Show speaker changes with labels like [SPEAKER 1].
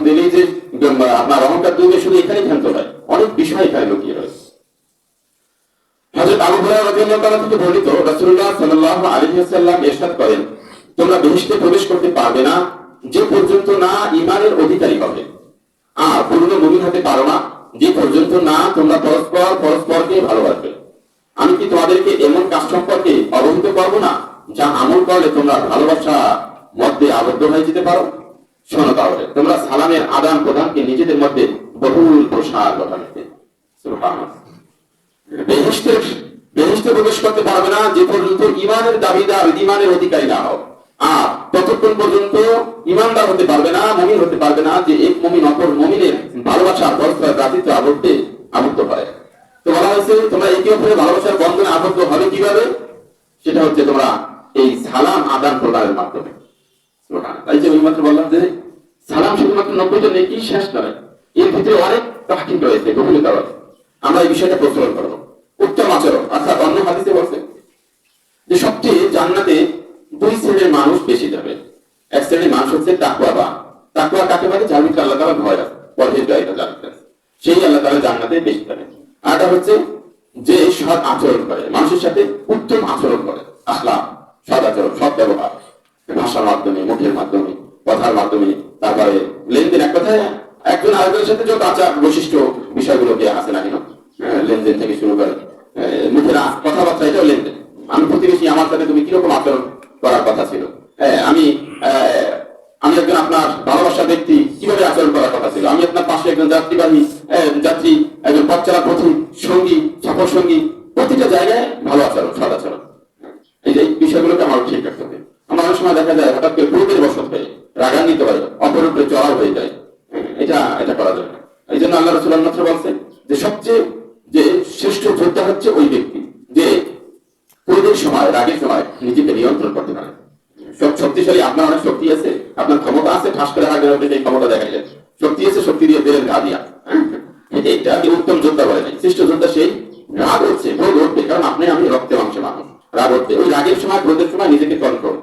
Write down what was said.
[SPEAKER 1] দিলেই যে আপনার অহংকার দুর্গে শুধু এখানেই ক্ষান্ত হয়, অনেক বিষয় এখানে লুকিয়ে রয়েছে। হযরত আবু হুরায়রা রাদিয়াল্লাহু তাআলা থেকে বর্ণিত, রাসূলুল্লাহ সাল্লাল্লাহু আলাইহি ওয়াসাল্লাম ইরশাদ করেন, তোমরা বেহেশতে প্রবেশ করতে পারবে না যে পর্যন্ত না ঈমানের অধিকারী হবে, আর পূর্ণ মুমিন হতে পারো না যে পর্যন্ত না তোমরা পরস্পরকে ভালোবাসবে। আমি কি তোমাদেরকে এমন কাজ সম্পর্কে অবহিত করবো না যা আমল করলে তোমরা ভালোবাসা মধ্যে আবদ্ধ হয়ে যেতে পারো? শোনো তাহলে, তোমরা সালামের আদান প্রদানকে নিজেদের মধ্যে বহুল প্রসার ঘটাবে। সুবহানাল্লাহ। বেহেশতে প্রবেশ করতে পারবে না যে পর্যন্ত ঈমানের দাবিদার, ঈমানের অধিকারী না হও, আর ততক্ষণ পর্যন্ত ঈমানদার হতে পারবে না, মুমিন হতে পারবে না যে এক মুমিন অপর মুমিনের ভালোবাসার পরস্পর দাবিত্ব আবদ্ধ হয়। তো বলা হয়েছে তোমরা একে অপরের ভালোবাসার বন্ধনে আবদ্ধ হবে কিভাবে? সেটা হচ্ছে তোমরা এই সালাম আদান প্রদানের মাধ্যমে। তাই যে ওই মাত্র বললাম যে সালাম শুধুমাত্র 90 জন নেকি শেষ নয়, এর ভিতরে অনেক তাহকিক রয়েছে, গভীরতা রয়েছে। আমরা এই বিষয়টা প্রচলন করবো। উত্তম আচরণ, অর্থাৎ অন্য হাদিসে বলছে যে সবচেয়ে জান্নাতে দুই শ্রেণীর মানুষ বেশি যাবে। এক শ্রেণীর মানুষ হচ্ছে তাকওয়াবান। তাকওয়া কাকে বলে? যার ভিতরে আল্লাহ তাআলা ভয় আছে, পরহেজগারিতা জানতে আছে, সেই আল্লাহ তাআলা জান্নাতে বেশি যাবে। আরটা হচ্ছে যে সৎ আচরণ করে, মানুষের সাথে উত্তম আচরণ করে, আখলাক, সৎ আচরণ, সৎ ব্যবহার, ভাষার মাধ্যমে, মুখের মাধ্যমে, কথার মাধ্যমে, তারপরে লেনদেন। এক কথায় একজন আরেকজনের সাথে যত আচার বৈশিষ্ট্য বিষয়গুলোকে আছে না কেন, লেনদেন থেকে শুরু করে মুখের কথাবার্তা, এটাও লেনদেন। আমি প্রতিবেশী, আমার সাথে তুমি কিরকম আচরণ করার কথা ছিল, আমি একজন আপনার ভালোবাসার ব্যক্তি, কিভাবে আচরণ করার কথা ছিল, আমি আপনার পাশে একজন যাত্রী, একজন পথ চলা পথী সঙ্গী, সফর সঙ্গী, প্রতিটা জায়গায় ভালো আচরণ, সদ আচরণ, এই যে বিষয়গুলোকে আমার ঠিক রাখতে হবে। আমার অনেক সময় দেখা যায় হঠাৎ করে ক্রোধের বশত হয়ে রাগান্বিত হয়, অপরের উপরে চড়াও হয়ে যায়, এটা করা যাবে না। এই জন্য আল্লাহ রাসূল মাত্র বলছেন যে সবচেয়ে যে শ্রেষ্ঠ যোদ্ধা হচ্ছে ওই ব্যক্তি যে ক্রোধের সময়, রাগের সময় নিজেকে নিয়ন্ত্রণ করতে পারে। সব শক্তিশালী, আপনার অনেক শক্তি আছে, আপনার ক্ষমতা আছে, ঠাস করে রাগের মধ্যে সেই ক্ষমতা দেখা যায়, শক্তি আছে, শক্তি দিয়ে বেরেন গা দিয়া, এটা উত্তম যোদ্ধা বলে নাই। শ্রেষ্ঠ যোদ্ধা সেই রাগ হচ্ছে, ক্রোধ উঠবে, কারণ আপনি আমি রক্তে মাংসে মানুষ, রাগ উঠবে, ওই রাগের সময়, ক্রোধের সময় নিজেকে কন্ট্রোল